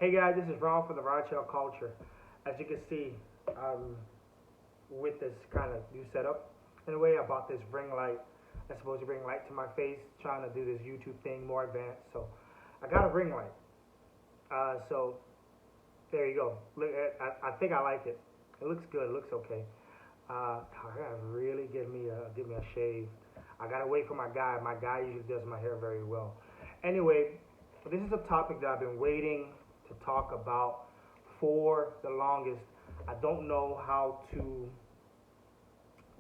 Hey guys, this is Ron from the Rideshare Culture. As you can see, with this kind of new setup, in a way, I bought this ring light. That's supposed to bring light to my face, trying to do this YouTube thing more advanced. So I got a ring light. So there you go. Look, I think I like it. It looks good. It looks okay. I gotta really give me a shave. I gotta wait for my guy. My guy usually does my hair very well. Anyway, this is a topic that I've been waiting to talk about for the longest. I don't know how to.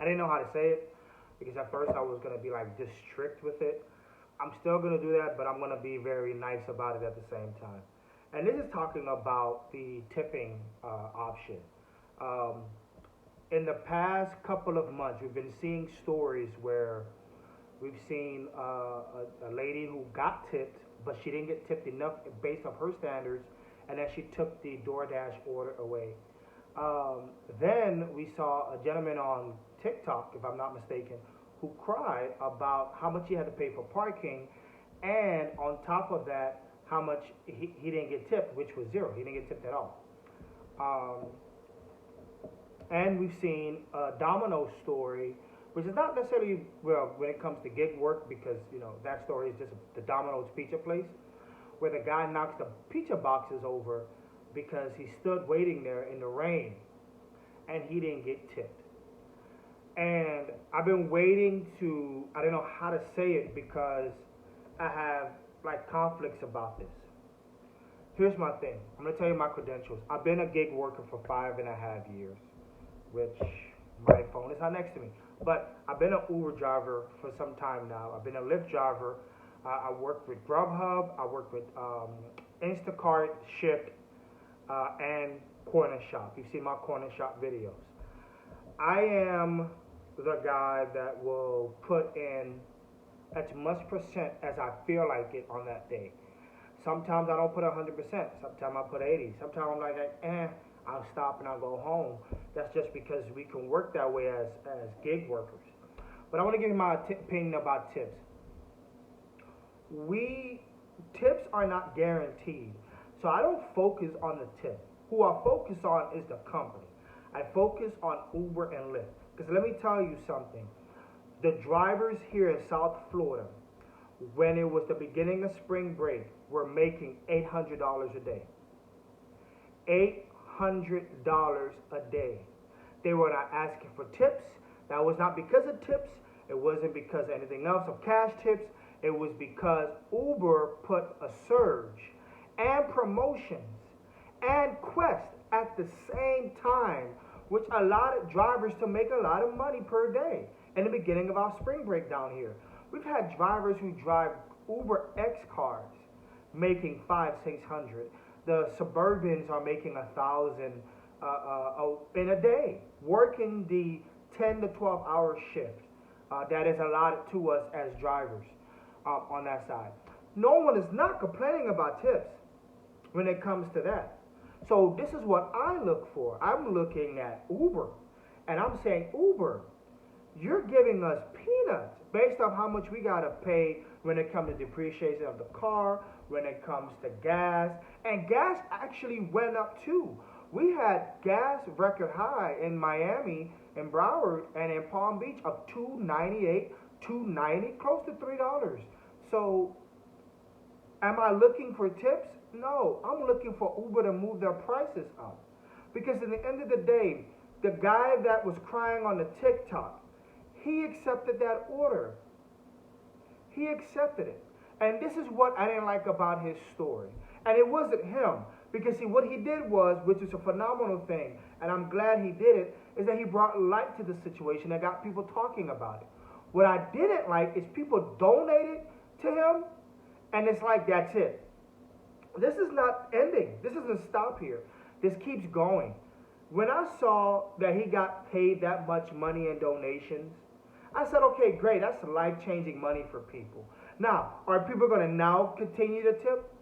I didn't know how to say it because at first I was gonna be like just strict with it. I'm still gonna do that, but I'm gonna be very nice about it at the same time. And this is talking about the tipping option. Um, in the past couple of months, we've been seeing stories where we've seen a lady who got tipped, but she didn't get tipped enough based on her standards, and then she took the DoorDash order away. Then we saw a gentleman on TikTok, if I'm not mistaken, who cried about how much he had to pay for parking, and on top of that, how much he didn't get tipped, which was zero. He didn't get tipped at all. Um, and we've seen a Domino's story, which is not necessarily, well, when it comes to gig work, because, that story is just the Domino's pizza place, where the guy knocks the pizza boxes over because he stood waiting there in the rain, and he didn't get tipped. And I've been waiting to, I don't know how to say it because I have like conflicts about this. Here's my thing. I'm gonna tell you my credentials. I've been a gig worker for 5.5 years, which my phone is not next to me. But I've been an Uber driver for some time now. I've been a Lyft driver. I worked with Grubhub. I worked with Instacart, Shipt, and Corner Shop. You've seen my Corner Shop videos. I am the guy that will put in as much percent as I feel like it on that day. Sometimes I don't put 100%. Sometimes I put 80. Sometimes I'm like, I'll stop and I'll go home. That's just because we can work that way as gig workers. But I want to give you my opinion about tips. Tips are not guaranteed. So I don't focus on the tip. Who I focus on is the company. I focus on Uber and Lyft. Because let me tell you something. The drivers here in South Florida, when it was the beginning of spring break, were making $800 a day. $800 a day. They were not asking for tips. That was not because of tips. It wasn't because of anything else of cash tips. It was because Uber put a surge and promotions and Quest at the same time, which allowed drivers to make a lot of money per day in the beginning of our spring break down here. We've had drivers who drive Uber X cars making 500-600. The Suburbans are making 1,000 in a day, working the 10 to 12 hour shift that is allotted to us as drivers on that side. No one is not complaining about tips when it comes to that. So this is what I look for. I'm looking at Uber, and I'm saying, Uber, you're giving us peanuts based on how much we gotta pay when it comes to depreciation of the car, when it comes to gas, and gas actually went up too. We had gas record high in Miami, in Broward, and in Palm Beach of $2.98, $2.90, close to $3. So, am I looking for tips? No, I'm looking for Uber to move their prices up. Because at the end of the day, the guy that was crying on the TikTok, he accepted that order. He accepted it. And this is what I didn't like about his story. And it wasn't him. Because see, what he did was, which is a phenomenal thing, and I'm glad he did it, is that he brought light to the situation and got people talking about it. What I didn't like is people donated to him, and it's like, that's it. This is not ending. This doesn't stop here. This keeps going. When I saw that he got paid that much money in donations, I said, okay, great. That's life-changing money for people. Now, are people going to now continue to tip?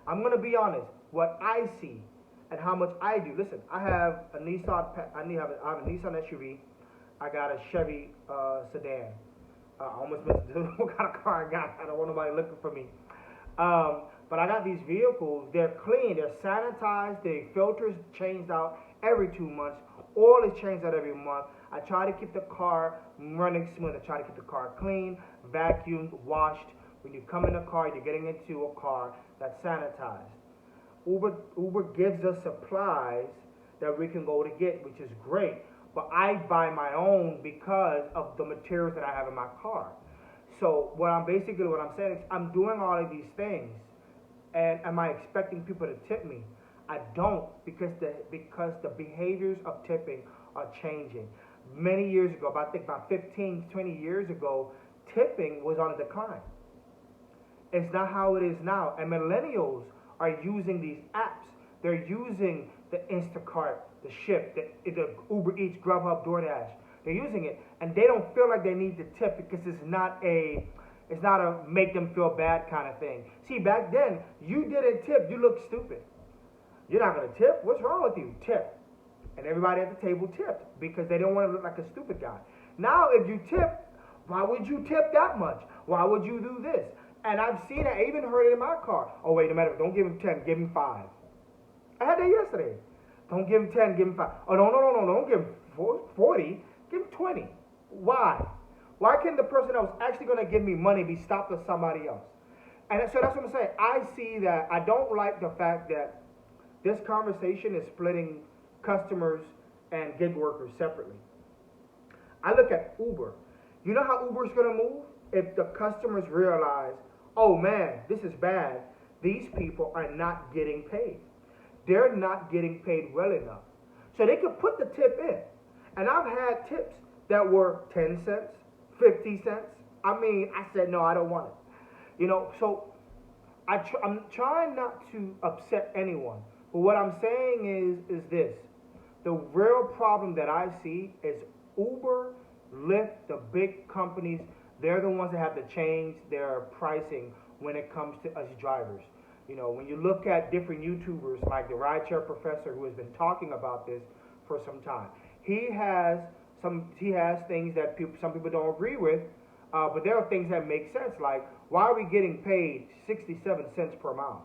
I'm going to be honest. What I see and how much I do. Listen, I have a Nissan. I have a Nissan SUV. I got a Chevy sedan. I almost missed what kind of car I got. I don't want nobody looking for me. But I got these vehicles, they're clean, they're sanitized, the filters changed out every 2 months, oil is changed out every month. I try to keep the car running smooth. I try to keep the car clean, vacuumed, washed. When you come in a car, you're getting into a car that's sanitized. Uber gives us supplies that we can go to get, which is great. But I buy my own because of the materials that I have in my car. So what I'm saying is I'm doing all of these things, and am I expecting people to tip me? I don't, because the behaviors of tipping are changing. Many years ago, about 15, 20 years ago, tipping was on a decline. It's not how it is now. And millennials are using these apps. They're using the Instacart, the Shipt, the Uber Eats, Grubhub, DoorDash. They're using it, and they don't feel like they need to tip because it's not a make them feel bad kind of thing. See, back then, you didn't tip, you looked stupid. You're not going to tip? What's wrong with you? Tip. And everybody at the table tipped because they don't want to look like a stupid guy. Now, if you tip, why would you tip that much? Why would you do this? And I've seen it, I even heard it in my car. Oh, wait a minute, don't give him 10, give him 5. I had that yesterday. Don't give him 10, give him 5. Oh, no, don't give him 40, give him 20. Why? Why can't the person that was actually going to give me money be stopped with somebody else? And so that's what I'm saying. I see that. I don't like the fact that this conversation is splitting customers and gig workers separately. I look at Uber. You know how Uber is going to move? If the customers realize, oh man, this is bad, these people are not getting paid. They're not getting paid well enough. So they could put the tip in. And I've had tips that were 10 cents, 50 cents. I mean, I said, no, I don't want it. You know, so I'm trying not to upset anyone. But what I'm saying is this. The real problem that I see is Uber, Lyft, the big companies, they're the ones that have to change their pricing when it comes to us drivers. You know, when you look at different YouTubers like the Rideshare Professor, who has been talking about this for some time, he has things that some people don't agree with, but there are things that make sense, like why are we getting paid 67 cents per mile?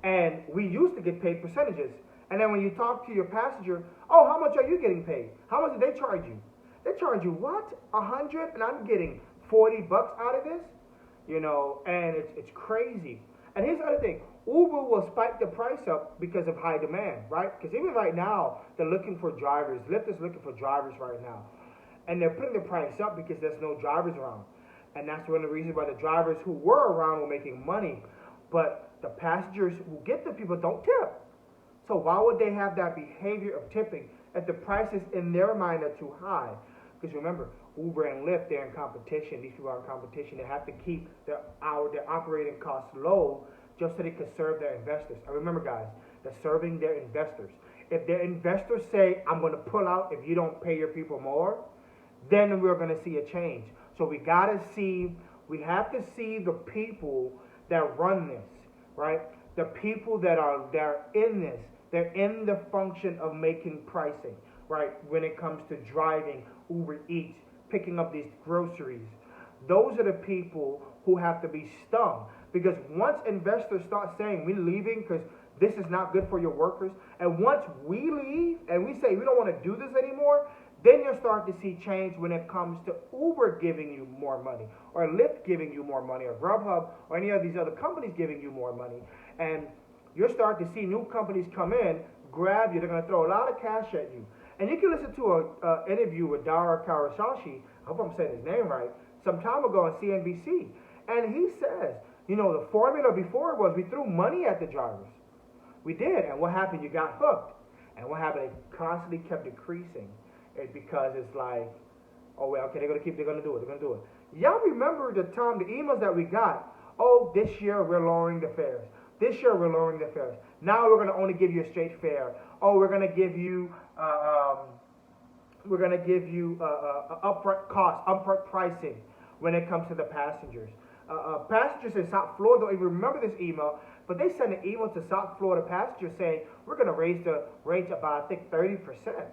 And we used to get paid percentages. And then when you talk to your passenger, oh, how much are you getting paid? How much did they charge you? They charge you what? 100, and I'm getting $40 out of this? You know, and it's crazy. And here's the other thing. Uber will spike the price up because of high demand, right? Because even right now, they're looking for drivers. Lyft is looking for drivers right now. And they're putting the price up because there's no drivers around. And that's one of the reasons why the drivers who were around were making money. But the passengers who get the people don't tip. So why would they have that behavior of tipping if the prices in their mind are too high? Because remember, Uber and Lyft, they're in competition. These people are in competition. They have to keep their operating costs low just so they can serve their investors. And remember, guys, they're serving their investors. If their investors say, I'm going to pull out if you don't pay your people more, then we're going to see a change. So we have to see the people that run this, right? The people they're in this. They're in the function of making pricing, right? When it comes to driving, Uber Eats, picking up these groceries. Those are the people who have to be stung. Because once investors start saying, we're leaving because this is not good for your workers, and once we leave and we say we don't want to do this anymore, then you'll start to see change when it comes to Uber giving you more money, or Lyft giving you more money, or Grubhub, or any of these other companies giving you more money. And you'll start to see new companies come in, grab you, they're going to throw a lot of cash at you. And you can listen to an interview with Dara Khosrowshahi, I hope I'm saying his name right, some time ago on CNBC. And he says, you know, the formula before was we threw money at the drivers. We did, and what happened? You got hooked. And what happened? It constantly kept decreasing. Because it's like, oh, well, okay, they're going to do it. Y'all remember the emails that we got, oh, this year we're lowering the fares. This year we're lowering the fares. Now we're going to only give you a straight fare. Oh, we're going to give you upfront pricing when it comes to the passengers. Passengers in South Florida don't even remember this email, but they sent an email to South Florida passengers saying we're going to raise the rates about, I think, 30%.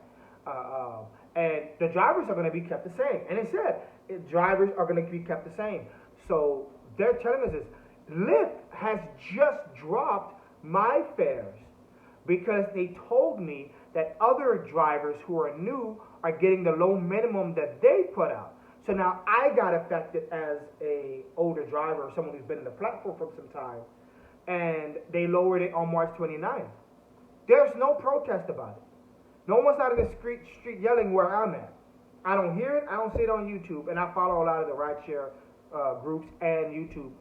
And the drivers are going to be kept the same. And it said drivers are going to be kept the same. So they're telling us this. Lyft has just dropped my fares because they told me that other drivers who are new are getting the low minimum that they put out. So now I got affected as a older driver, or someone who's been in the platform for some time, and they lowered it on March 29th. There's no protest about it. No one's out in the street yelling where I'm at. I don't hear it. I don't see it on YouTube, and I follow a lot of the rideshare groups and YouTube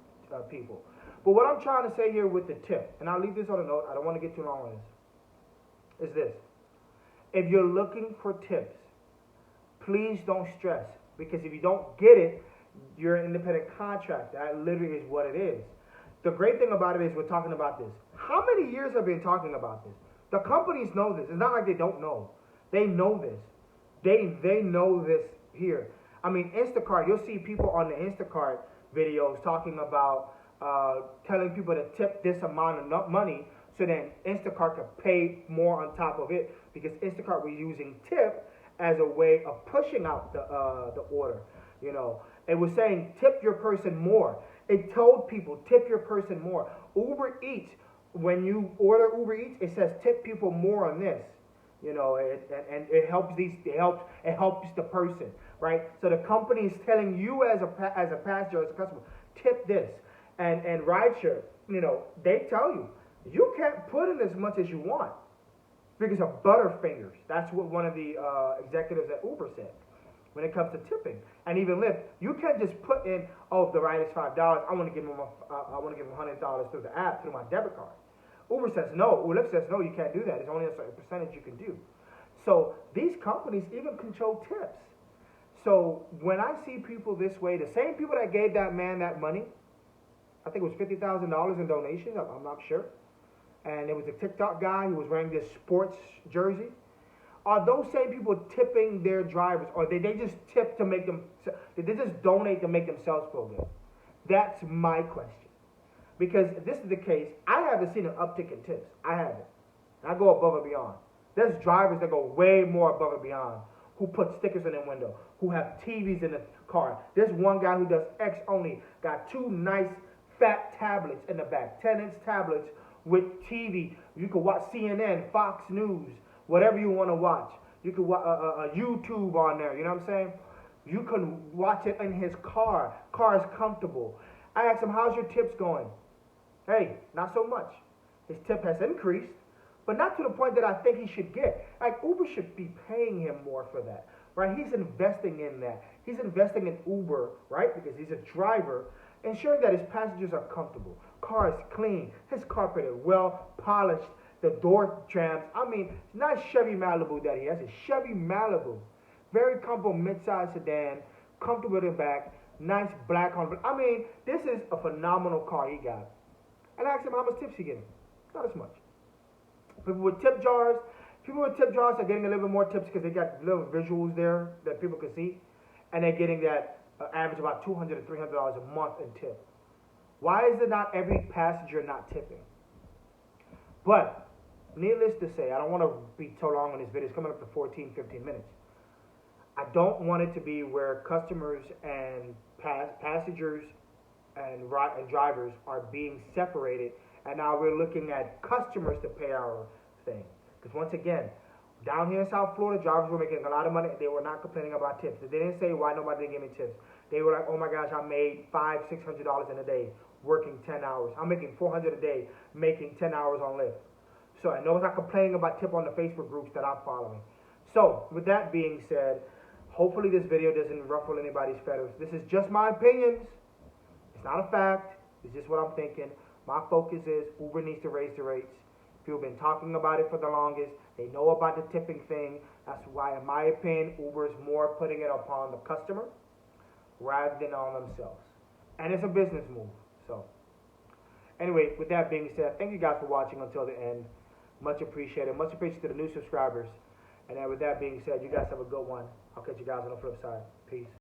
people. But what I'm trying to say here with the tip, and I'll leave this on a note, I don't want to get too long on this, is this. If you're looking for tips, please don't stress, because if you don't get it, you're an independent contractor. That literally is what it is. The great thing about it is we're talking about this. How many years have we been talking about this? The companies know this. It's not like they don't know. They know this. They know this here. I mean, Instacart, you'll see people on the Instacart videos talking about telling people to tip this amount of money so then Instacart could pay more on top of it, because Instacart was using tip as a way of pushing out the order. You know, it was saying tip your person more. It told people tip your person more. Uber Eats, when you order Uber Eats, it says tip people more on this. You know, and it helps it helps the person, right? So the company is telling you as a passenger, as a customer, tip this. And rideshare, you know, they tell you can't put in as much as you want because of Butterfingers. That's what one of the executives at Uber said when it comes to tipping. And even Lyft, you can't just put in, oh, if the ride is $5, I want to give them $100 through the app, through my debit card. Uber says no. Lyft says no, you can't do that. It's only a certain percentage you can do. So these companies even control tips. So when I see people this way, the same people that gave that man that money, I think it was $50,000 in donations, I'm not sure. And it was a TikTok guy who was wearing this sports jersey. Are those same people tipping their drivers, or they just tip to make them, did they just donate to make themselves feel good? That's my question. Because if this is the case, I haven't seen an uptick in tips. I haven't. I go above and beyond. There's drivers that go way more above and beyond, who put stickers in their window, who have TVs in the car. There's one guy who does X only, got 2 nice fat tablets in the back, 10-inch tablets with TV. You can watch CNN, Fox News, whatever you want to watch. You can watch YouTube on there, you know what I'm saying? You can watch it in his car. Car is comfortable. I asked him, how's your tips going? Hey, not so much. His tip has increased, but not to the point that I think he should get. Like, Uber should be paying him more for that, right? He's investing in that. He's investing in Uber, right? Because he's a driver, ensuring that his passengers are comfortable. Car is clean. His carpet is well polished. The door trams. I mean, nice Chevy Malibu that he has. A Chevy Malibu. Very comfortable mid-size sedan. Comfortable in the back. Nice black on. I mean, this is a phenomenal car he got. And I asked him how much tips he getting. Not as much. People with tip jars are getting a little bit more tips because they got little visuals there that people can see. And they're getting that average about $200 to $300 a month in tip. Why is it not every passenger not tipping? But, needless to say, I don't want to be so long on this video. It's coming up to 14, 15 minutes. I don't want it to be where customers and passengers and drivers are being separated, and now we're looking at customers to pay our thing. Because once again, down here in South Florida, drivers were making a lot of money. They were not complaining about tips. They didn't say why nobody didn't give me tips. They were like, oh my gosh, I made $500, $600 in a day working 10 hours. I'm making $400 a day making 10 hours on Lyft. So I know it's not complaining about tip on the Facebook groups that I'm following. So with that being said, hopefully this video doesn't ruffle anybody's feathers. This is just my opinions. It's not a fact. It's just what I'm thinking. My focus is Uber needs to raise the rates. People have been talking about it for the longest. They know about the tipping thing. That's why, in my opinion, Uber is more putting it upon the customer rather than on themselves. And it's a business move. So, anyway, with that being said, thank you guys for watching until the end. Much appreciated. Much appreciated to the new subscribers. And then with that being said, you guys have a good one. I'll catch you guys on the flip side. Peace.